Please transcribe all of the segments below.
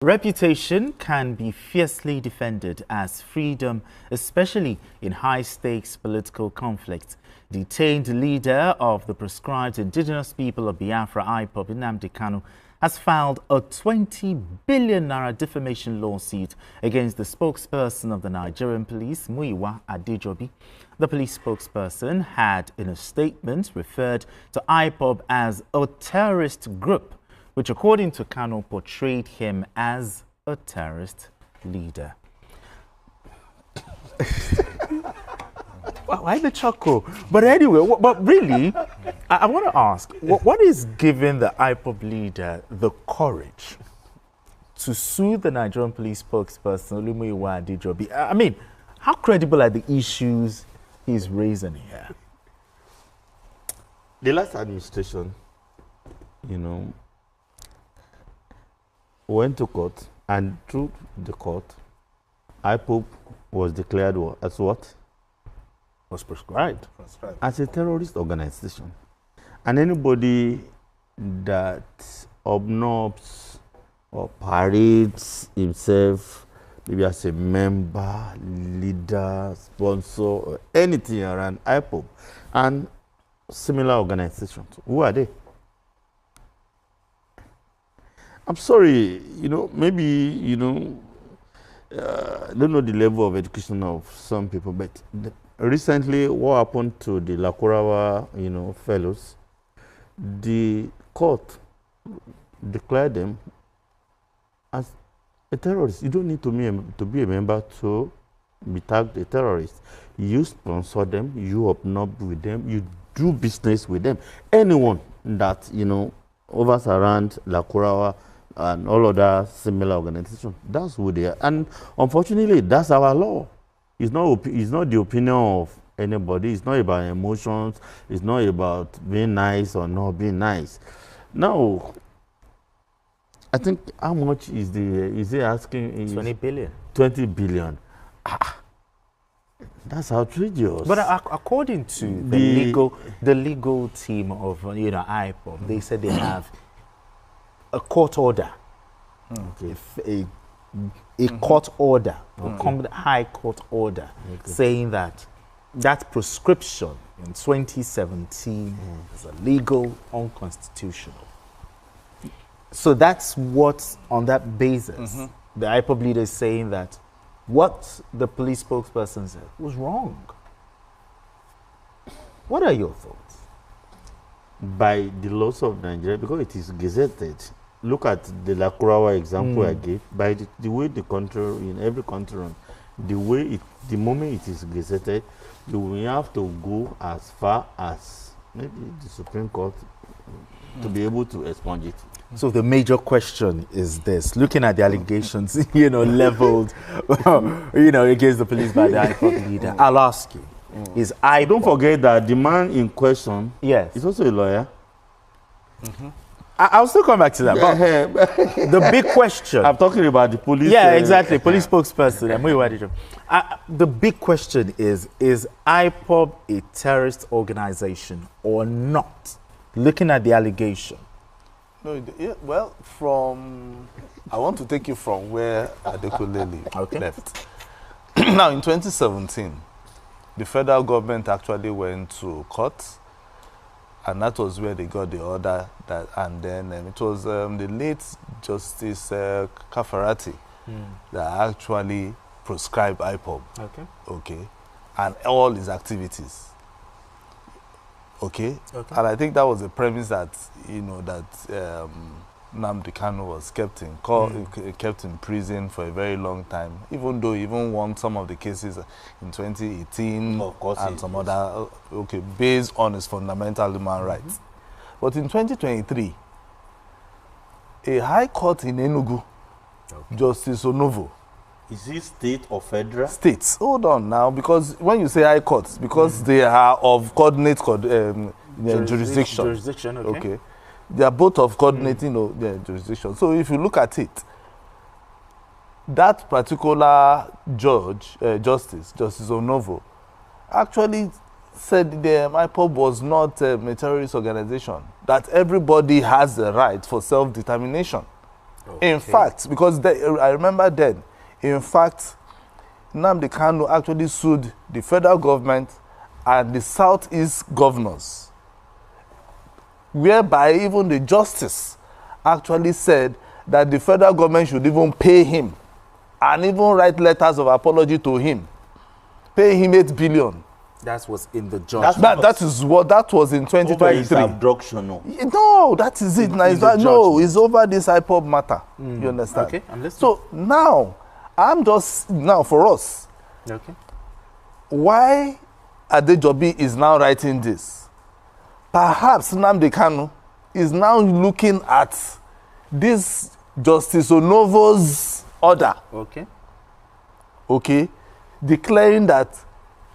Reputation can be fiercely defended as freedom, especially in high-stakes political conflicts. Detained leader of the proscribed indigenous people of Biafra, IPOB, Nnamdi Kanu, has filed a 20 billion naira defamation lawsuit against the spokesperson of the Nigerian police, Muyiwa Adejobi. The police spokesperson had, in a statement, referred to IPOB as a terrorist group, which, according to Kanu, portrayed him as a terrorist leader. Why the chuckle? But anyway, but really, I want to ask, what is giving the IPOB leader the courage to sue the Nigerian police spokesperson, Olumoyiwa Adejobi? I mean, how credible are the issues he's raising here? The last administration, went to court, and through the court, IPOB was declared as what? Was prescribed as a terrorist organization. And anybody that obnobs or parades himself, maybe as a member, leader, sponsor, or anything around IPOB and similar organizations, who are they? I'm sorry, maybe, I don't know the level of education of some people, but recently what happened to the Lakurawa, fellows, the court declared them as a terrorist. You don't need to be a member to be tagged a terrorist. You sponsor them, you obnob with them, you do business with them. Anyone that, hovers around Lakurawa and all other similar organizations, that's who they are. And unfortunately, that's our law. It's not the opinion of anybody. It's not about emotions. It's not about being nice or not being nice. Now, I think how much is he asking? 20 billion. 20 billion. That's outrageous. But according to the legal team of IPOB, they said they have a court order, a court order, a high court order, saying that prescription in 2017 is illegal, unconstitutional. So that's what, on that basis, the IPOB leader is saying that what the police spokesperson said was wrong. What are your thoughts? By the laws of Nigeria, because it is gazetted. Look at the Lakurawa example I gave. By the way the country, in every country, the moment it is gazetted, you will have to go as far as maybe the Supreme Court to be able to expunge it. So the major question is this: looking at the allegations, leveled, against the police by the IPOB leader, I'll ask you: is IPOB? Don't forget that the man in question, is also a lawyer. I'll still come back to that. But the big question. I'm talking about the police. Yeah, exactly. Police spokesperson. The big question is IPOB a terrorist organization or not? Looking at the allegation. No, well, I want to take you from where Adekunle left. Now, in 2017, the federal government actually went to court, and that was where they got the order. And then it was the late Justice Kafarati that actually proscribed IPOB. Okay, and all his activities. Okay. And I think that was the premise that Nnamdi Kanu was kept in prison for a very long time, even though he even won some of the cases in 2018 and some other based on his fundamental human rights. But in 2023, a high court in Enugu, Justice Onovo. Is it state or federal? States. Hold on now, because when you say high courts, because they are of coordinate jurisdiction. Jurisdiction, okay. They are both of coordinating jurisdiction. So if you look at it, that particular Justice Onovo, actually said the IPOB was not a terrorist organization, that everybody has the right for self-determination. Okay. In fact, because I remember then, in fact, Nnamdi Kanu actually sued the federal government and the Southeast governors, whereby even the justice actually said that the federal government should even pay him and even write letters of apology to him, pay him 8 billion. That was in the judgment. That was in 2023. Over his abduction, no? No, that is it. No, it's over this IPOB matter. You understand? Okay, I'm listening. So now, for us, okay, why Adejobi is now writing this? Perhaps Nnamdi Kanu is now looking at this Justice Onovo's order. Okay. Okay, declaring that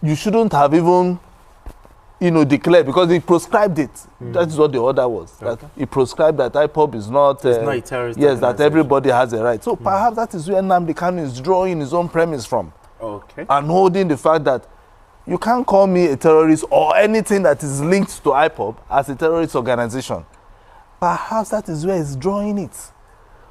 you shouldn't have even, declared, because he proscribed it. That is what the order was. Okay. That he proscribed that IPOB is not a terrorist. Yes, that everybody has a right. So perhaps that is where Nnamdi Kanu is drawing his own premise from. Okay. And holding the fact that you can't call me a terrorist or anything that is linked to IPOB as a terrorist organization. Perhaps that is where he's drawing it.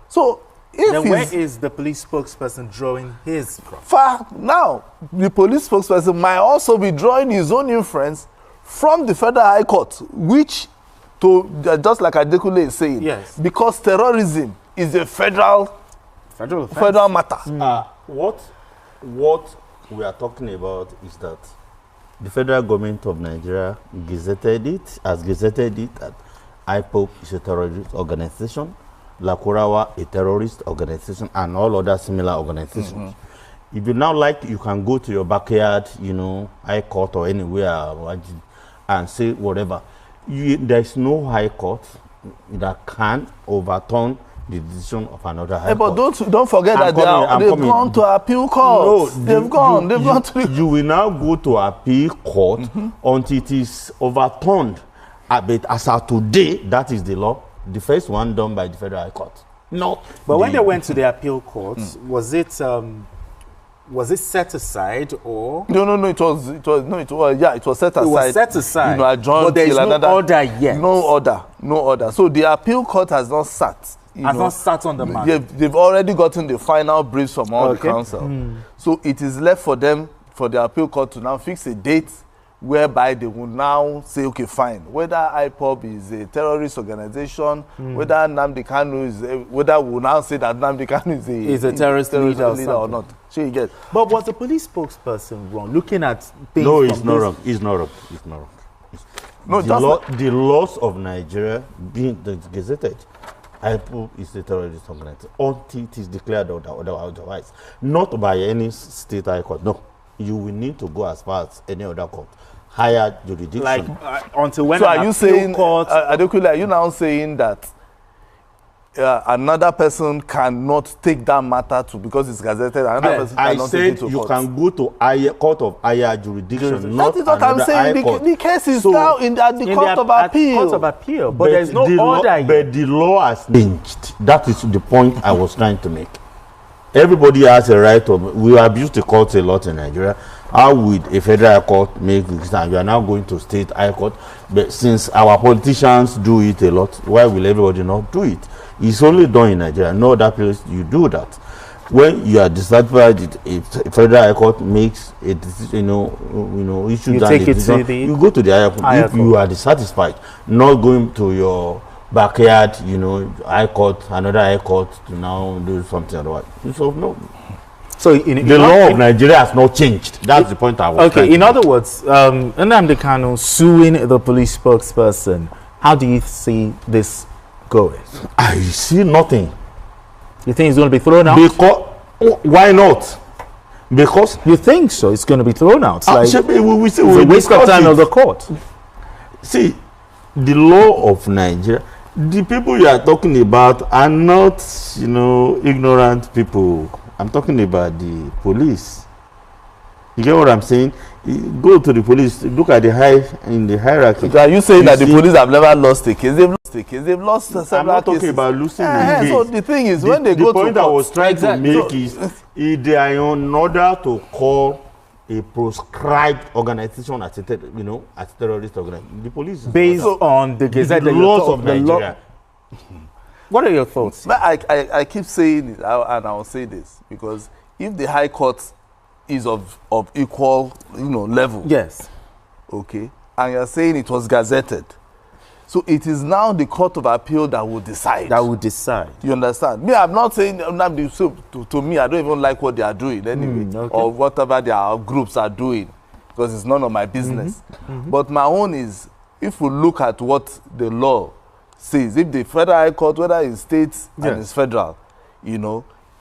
So, then where is the police spokesperson drawing his from? Now, the police spokesperson might also be drawing his own inference from the Federal High Court, which, just like Adekule is saying, yes, because terrorism is a federal matter. What we are talking about is that the federal government of Nigeria gazetted it that IPOB is a terrorist organization, Lakurawa a terrorist organization, and all other similar organizations. If you now like, you can go to your backyard, high court or anywhere and say whatever. There is no high court that can overturn the decision of another high court. But don't forget that they've gone to appeal court. No, they've gone to... You will now go to appeal court until it is overturned. But as of today, that is the law. The first one done by the Federal High Court. No. But when they went to the appeal court, was it set aside or? No. It was set aside. It was set aside. Adjourned. But there is no order yet. No order. So the appeal court has not sat. Has not sat on the matter. They've already gotten the final briefs from all the council. So it is left for them, for the appeal court to now fix a date whereby they will now say, okay, fine, whether IPOB is a terrorist organization, whether Nnamdi Kanu is, whether we will now say that Nnamdi Kanu is a terrorist leader or not. So you get. But was the police spokesperson wrong? Looking at things. No, it's not wrong. It's not wrong. It's not wrong. No, the laws of Nigeria being gazetted, IPOB is a terrorist organization until it is declared otherwise, not by any state high court. No, you will need to go as far as any other court. Higher jurisdiction. Like until when? So are you saying, Adekule, are you now saying that another person cannot take that matter to, because it's gazetted, another person cannot take it to court? I said you can go to court of higher jurisdiction. That is what I'm saying. The case is now at the court of appeal. Court of appeal, but there's no order yet. But the law has changed. That is the point I was trying to make. Everybody has a right to. We abuse the courts a lot in Nigeria. How would a federal court make this? And you are now going to state high court. But since our politicians do it a lot, why will everybody not do it? It's only done in Nigeria. No other place you do that. When you are dissatisfied, if a federal high court makes a decision, issues a decision, you go to the higher court. If you are dissatisfied, not going to your backyard, high court, another high court to now do something otherwise. So no. So the law of Nigeria has not changed. That's the point I was trying to in other words, Nnamdi Kanu suing the police spokesperson. How do you see this going? I see nothing. You think it's going to be thrown out? Because why not? Because you think so. It's going to be thrown out. It's a waste of time of the court. See, the law of Nigeria. The people you are talking about are not, ignorant people. I'm talking about the police. You get what I'm saying? Go to the police. Look at the hierarchy. So are you saying that the police have never lost a case? They've lost a case. They've lost several cases. I'm not talking about losing a case. So the thing is, when they go to court, the point I was trying to make is, they are in order to call a proscribed organization as a terrorist organization. The police based on the Gazette laws of Nigeria. What are your thoughts? But I keep saying it, and I'll say this, because if the High Court is of equal, level. Yes. Okay. And you're saying it was gazetted. So it is now the Court of Appeal that will decide. That will decide. You understand? Me, I'm not saying, to me, I don't even like what they are doing anyway, okay. or whatever their groups are doing, because it's none of my business. But my own is, if we look at what the law says, if the Federal High Court, whether it's states and it's federal,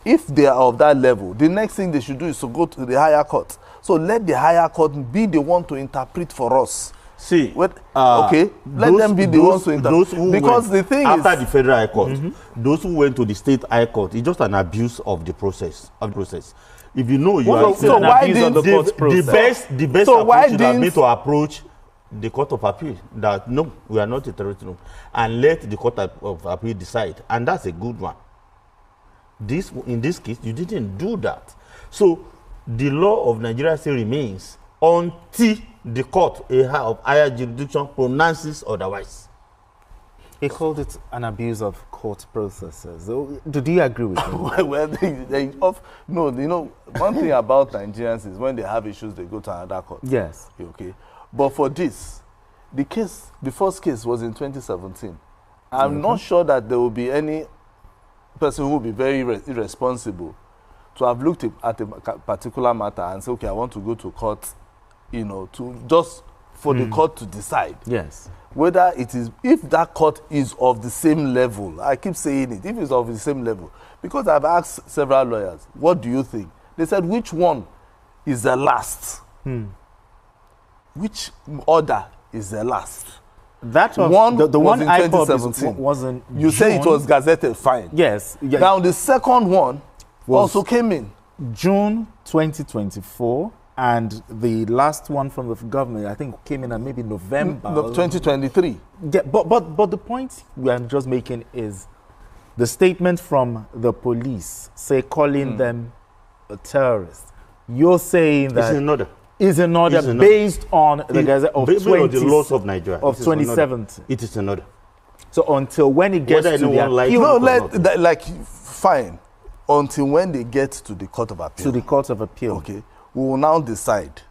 if they are of that level, the next thing they should do is to go to the higher court. So let the higher court be the one to interpret for us. See, okay, let them be the ones to interpret. Because the thing is, after the Federal High Court, those who went to the State High Court, it's just an abuse of the process. If you know you are so why didn't the best so approach would have been to approach the Court of Appeal that no, we are not a territory, and let the Court of Appeal decide, and that's a good one. In this case, you didn't do that. So the law of Nigeria still remains until the court of higher jurisdiction pronounces otherwise. He called it an abuse of court processes. Do you agree with me? Well, no, one thing about Nigerians is when they have issues, they go to another court. Yes. Okay. But for this, the first case was in 2017. I'm not sure that there will be any person who will be very irresponsible to have looked at a particular matter and say, okay, I want to go to court, to just for the court to decide. Yes. Whether if that court is of the same level. I keep saying it, if it's of the same level. Because I've asked several lawyers, what do you think? They said, which one is the last? Which order is the last? That was the one in 2017. Wasn't you say it was gazetted, fine. Yes. Now the second one also came in June 2024, and the last one from the government, I think, came in at maybe November 2023. Yeah, but the point we are just making is the statement from the police, calling them a terrorist. You're saying that is another based on the Gazette of the laws of Nigeria of 2017. It is another. So until when it gets to the appeal, fine. Until when they get to the Court of Appeal. To the Court of Appeal. Okay. We will now decide.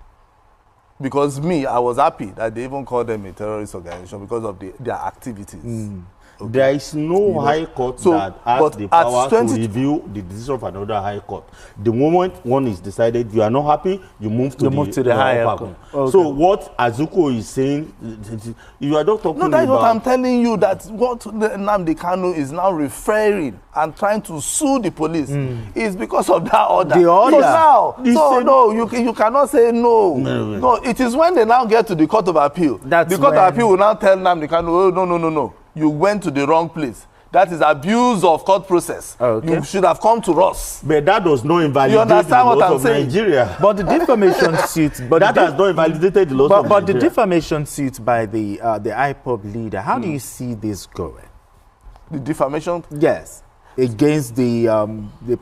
Because I was happy that they even called them a terrorist organization because of their activities. Okay. There is no high court that has the power to review the decision of another high court. The moment one is decided, you are not happy, you move to the higher court. Okay. So what Azuko is saying, you are not talking about... No, that's what I'm telling you, that what Nnamdi Kanu is now referring and trying to sue the police is because of that order. The order. You cannot say no. No, it is when they now get to the Court of Appeal. The Court of Appeal will now tell Nnamdi Kanu, oh, no. You went to the wrong place. That is abuse of court process. Okay. You should have come to us. But that does not invalidate the laws of Nigeria. But the defamation suit... that has not invalidated the laws of Nigeria. But the defamation suit by the IPOB leader, how do you see this going? The defamation? Yes. Against the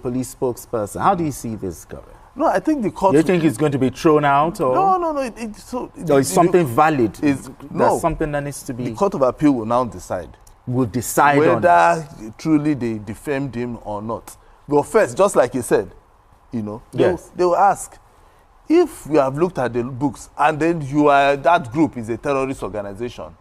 police spokesperson. How do you see this going? No, I think the court... You think it's going to be thrown out? Or? No. It's something valid? There's something that needs to be... The Court of Appeal will now decide. Will decide whether truly they defamed him or not. But first, just like he said, they will ask, if we have looked at the books and then that group is a terrorist organization,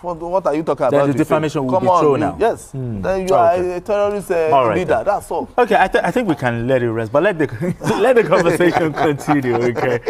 what are you talking about? The defamation will be thrown out. Yes. Then you are a terrorist leader. That's all. Okay, I think we can let it rest, but let the conversation continue. Okay.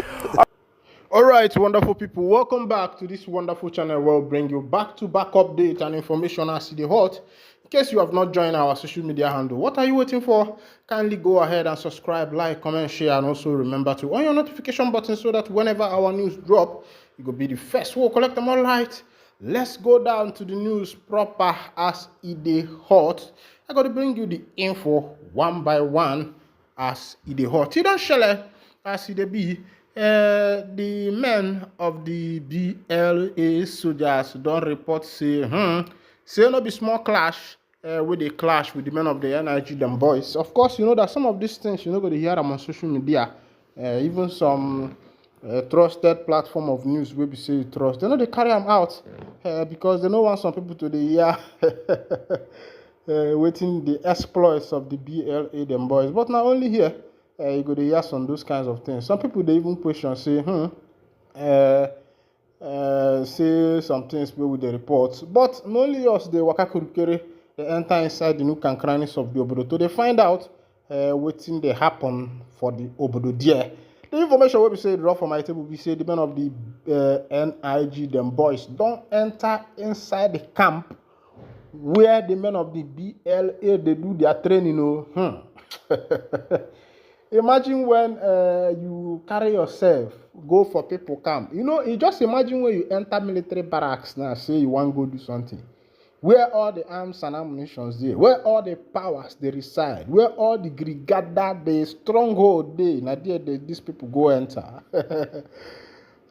All right, wonderful people. Welcome back to this wonderful channel where we'll bring you back-to-back updates and information as they hot. In case you have not joined our social media handle, what are you waiting for? Kindly go ahead and subscribe, like, comment, share, and also remember to on your notification button so that whenever our news drop, you will be the first. We'll collect them all right. Let's go down to the news proper as it is hot. I got to bring you the info one by one as it is hot. You don't share as it be. The men of the BLA soldiers don't report say no be small clash with the clash with the men of the NIG them boys. Of course, you know that some of these things you're not going to hear them on social media. Even some trusted platform of news where we say you trust. They know they carry them out because they don't want some people to hear waiting the exploits of the BLA them boys. But not only here, you go to hear on those kinds of things. Some people they even question say, say some things with the reports. But not only us, the waka kurukere, they enter inside the nook and crannies of the obodo. So they find out waiting they happen for the obodo there. The information we say draw from my table, we say the men of the NIG them boys don't enter inside the camp where the men of the BLA they do their training. Imagine when you carry yourself, go for people camp. You just imagine when you enter military barracks now, say you want to go do something. Where all the arms and ammunition there, where all the powers they reside, where all the brigada, the stronghold they, now there these people go enter.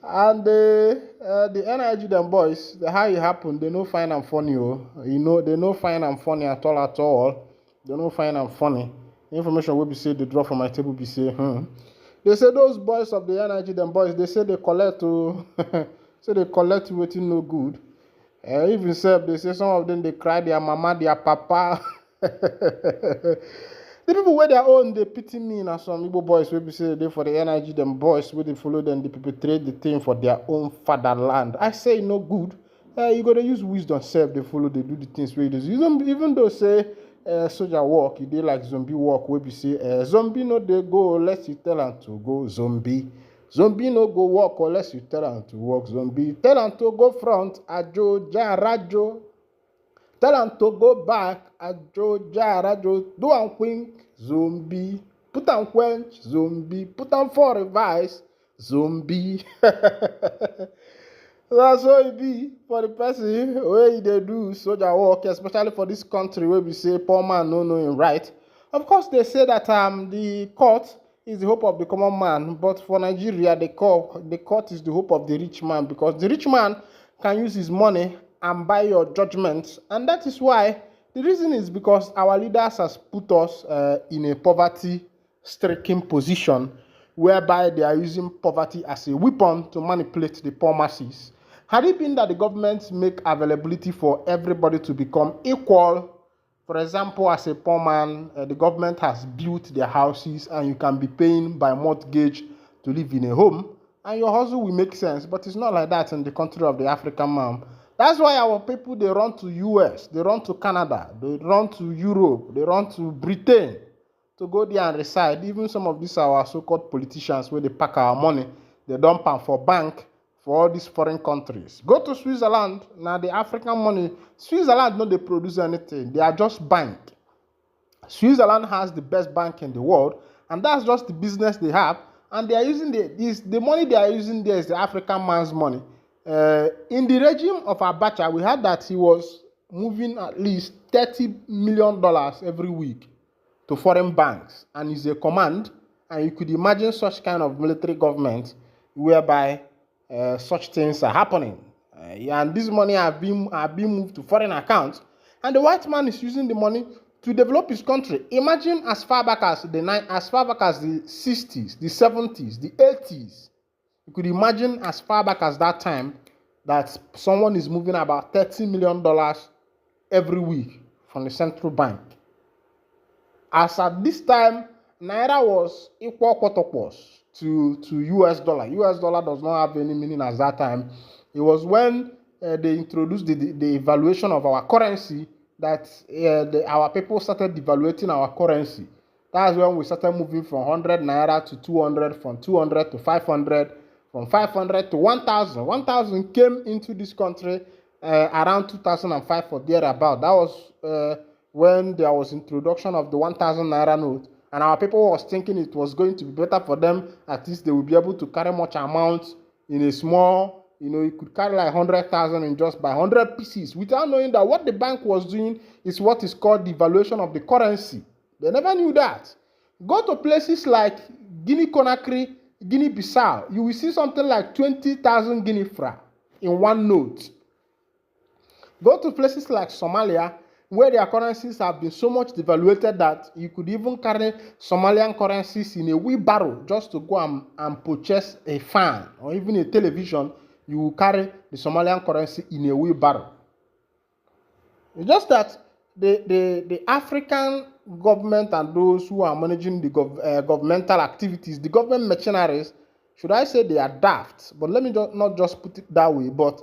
And the NIG them boys, how it happened, they no find them funny. They no find them funny at all. They no find them funny. The information will be said, they draw from my table, be say, They say those boys of the NIG them boys, they say they collect to, say they collect waiting no good. Even said they say some of them they cry their mama, their papa. The people where their own they pity me and some Igbo boys will be say they for the NIG them boys where they follow them, they perpetrate the thing for their own fatherland. I say no good. You gotta use wisdom self, they follow, they do the things where they do. Even though say soldier walk, you dey like zombie walk, where we say zombie no they go unless you tell them to go zombie. Zombie no go walk unless you tell them to walk zombie. Tell them to go front, ajo, ja, rajo. Tell them to go back, ajo, ja, rajo. Do and wink, zombie. Put and quench, zombie. Put and for revise, zombie. That's how it be for the person where they do soldier work, especially for this country where we say poor man no knowing right. Of course, they say that the court is the hope of the common man, but for Nigeria, the court is the hope of the rich man, because the rich man can use his money and buy your judgment, and that is why the reason is because our leaders has put us in a poverty-stricken position, whereby they are using poverty as a weapon to manipulate the poor masses. Had it been that the government make availability for everybody to become equal, for example, as a poor man, the government has built their houses and you can be paying by mortgage to live in a home, and your hustle will make sense, but it's not like that in the country of the African man. That's why our people, they run to US, they run to Canada, they run to Europe, they run to Britain to go there and reside. Even some of these our so-called politicians, where they pack our money, they dump them for bank for all these foreign countries. Go to Switzerland, now the African money, Switzerland no they produce anything, they are just bank. Switzerland has the best bank in the world, and that's just the business they have, and they are using the money they are using there is the African man's money. In the regime of Abacha, we had that he was moving at least $30 million every week to foreign banks, and it's a command, and you could imagine such kind of military government whereby such things are happening, and this money have been moved to foreign accounts, and the white man is using the money to develop his country. Imagine as far back as the 60s, the 70s, the 80s. You could imagine as far back as that time that someone is moving about $30 million every week from the central bank. As at this time, Naira was equal quarterpos to US dollar. US dollar does not have any meaning at that time. It was when they introduced the evaluation of our currency that our people started devaluating our currency. That's when we started moving from 100 Naira to 200, from 200 to 500, from 500 to 1,000. 1,000 came into this country around 2005 or thereabout. That was when there was introduction of the 1,000 Naira note, and our people was thinking it was going to be better for them. At least they will be able to carry much amount in a small, you could carry like 100,000 in just by 100 pieces, without knowing that what the bank was doing is what is called devaluation of the currency. They never knew that. Go to places like Guinea-Conakry, Guinea-Bissau, you will see something like 20,000 Guinea franc in one note. Go to places like Somalia, where their currencies have been so much devaluated that you could even carry Somalian currencies in a wheelbarrow just to go and purchase a fan or even a television. You will carry the Somalian currency in a wheelbarrow. It's just that the African government and those who are managing the governmental activities, the government mercenaries, should I say they are daft? But let me not just put it that way, but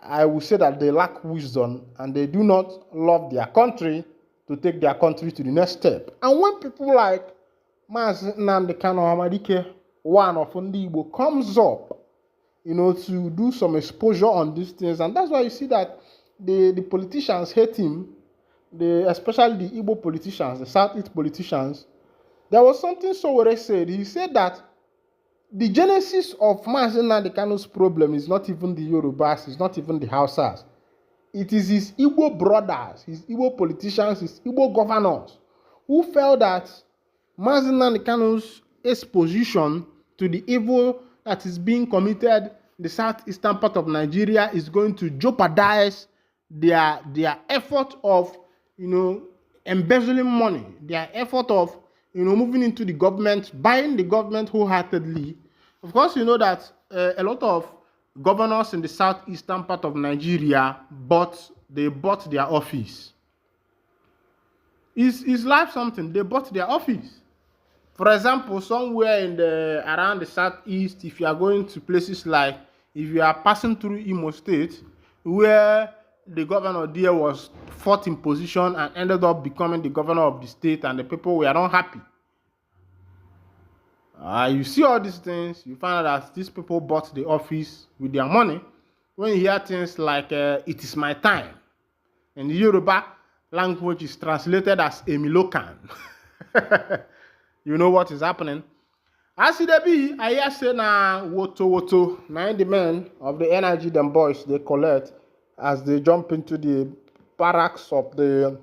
I will say that they lack wisdom and they do not love their country to take their country to the next step. And when people like Mazi Nnamdi Kanu Amadike, one of Ndigbo, comes up, to do some exposure on these things, and that's why you see that the politicians hate him, especially the Igbo politicians, the Southeast politicians. There was something Sowore said. He said that the genesis of Mazi Nnamdi Kanu's problem is not even the Yorubas, it's not even the Hausas. It is his Igbo brothers, his Igbo politicians, his Igbo governors, who felt that Mazi Nnamdi Kanu's exposition to the evil that is being committed in the southeastern part of Nigeria is going to jeopardize their effort of, embezzling money, their effort of, moving into the government, buying the government wholeheartedly. Of course, you know that a lot of governors in the southeastern part of Nigeria bought their office. Is life something? They bought their office. For example, somewhere around the southeast, if you are going to places like, if you are passing through Imo State, where the governor there was fourth in position and ended up becoming the governor of the state, and the people were not happy. You see all these things, you find out that these people bought the office with their money. When you hear things like, it is my time, and the Yoruba language is translated as Emilokan, you know what is happening. As it be, I hear say na woto, na the men of the energy them boys they collect as they jump into the barracks of the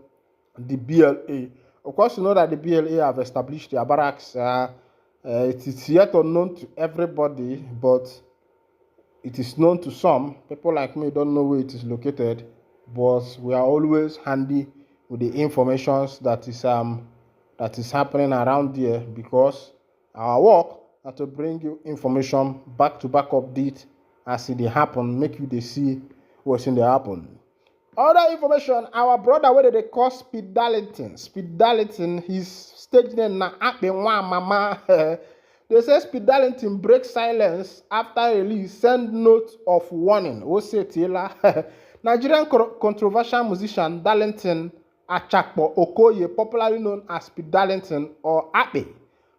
BLA. Of course, you know that the BLA have established their barracks. It is yet unknown to everybody, but it is known to some. People like me don't know where it is located, but we are always handy with the information that is happening around there, because our work is to bring you information back-to-back update as it happen, make you see what's in the happen. Other information, our brother, whether they call Speed Darlington, his stage name na Akbenwa Mama. They say Speed Darlington breaks silence after release, send note of warning. Nigerian controversial musician Darlington Achakpo Okoye, popularly known as Speed Darlington or Akbe,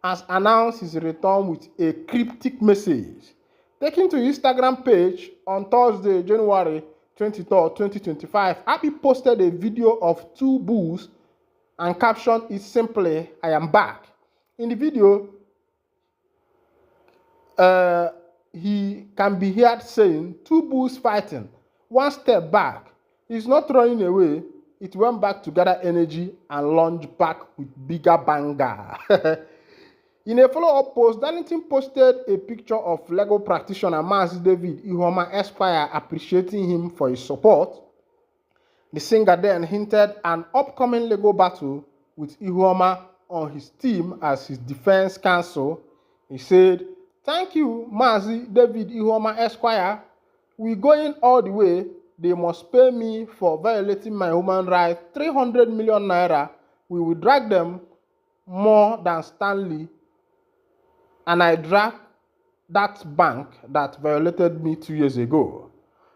has announced his return with a cryptic message. Taken to his Instagram page on Thursday, January 23rd, 2025, Happy posted a video of two bulls and captioned it simply, "I am back." In the video, he can be heard saying, "Two bulls fighting, one step back. It's not running away. It went back to gather energy and launch back with bigger banger." In a follow-up post, Darlington posted a picture of Lego practitioner Mazi David Ihoma Esquire appreciating him for his support. The singer then hinted an upcoming Lego battle with Ihoma on his team as his defense counsel. He said, "Thank you, Mazi David Ihoma Esquire. We're going all the way. They must pay me for violating my human rights 300 million naira. We will drag them more than Stanley. And I dragged that bank that violated me 2 years ago."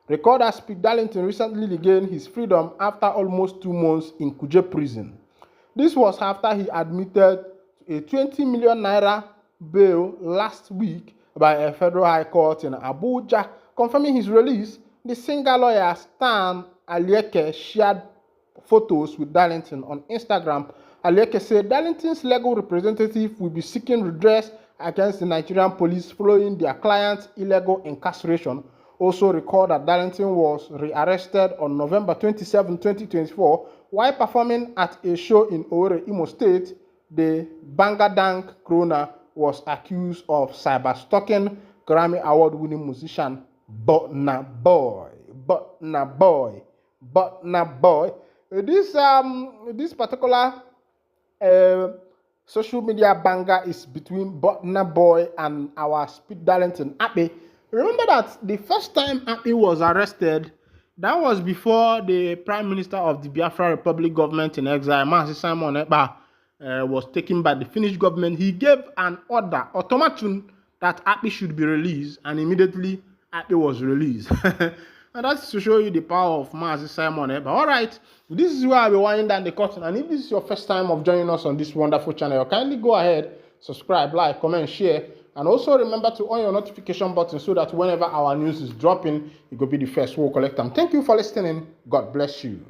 Recorder Speed Darlington recently regained his freedom after almost 2 months in Kuje prison. This was after he admitted to a 20 million naira bail last week by a federal high court in Abuja. Confirming his release, the singer lawyer Stan Alieke shared photos with Darlington on Instagram. Alieke said Darlington's legal representative will be seeking redress against the Nigerian police following their client's illegal incarceration. Also recalled that Darlington was rearrested on November 27, 2024, while performing at a show in Owerri, Imo State. The Bangadank crooner was accused of cyber-stalking Grammy Award-winning musician Burna Boy. This particular social media banger is between Burna Boy and our Speed Darlington Akbe. Remember that the first time Akbe was arrested, That was before the Prime Minister of the Biafra Republic government in exile, Mazi Simon Ekpa, was taken by the Finnish government. He gave an order, ultimatum, that Akpi should be released, and immediately Akpi was released. And that's to show you the power of Mazi Simon Ekpa. All right, this is where I'll be winding down the curtain. And if this is your first time of joining us on this wonderful channel, kindly go ahead, subscribe, like, comment, share. And also remember to on your notification button so that whenever our news is dropping, it will be the first we'll collect them. Thank you for listening. God bless you.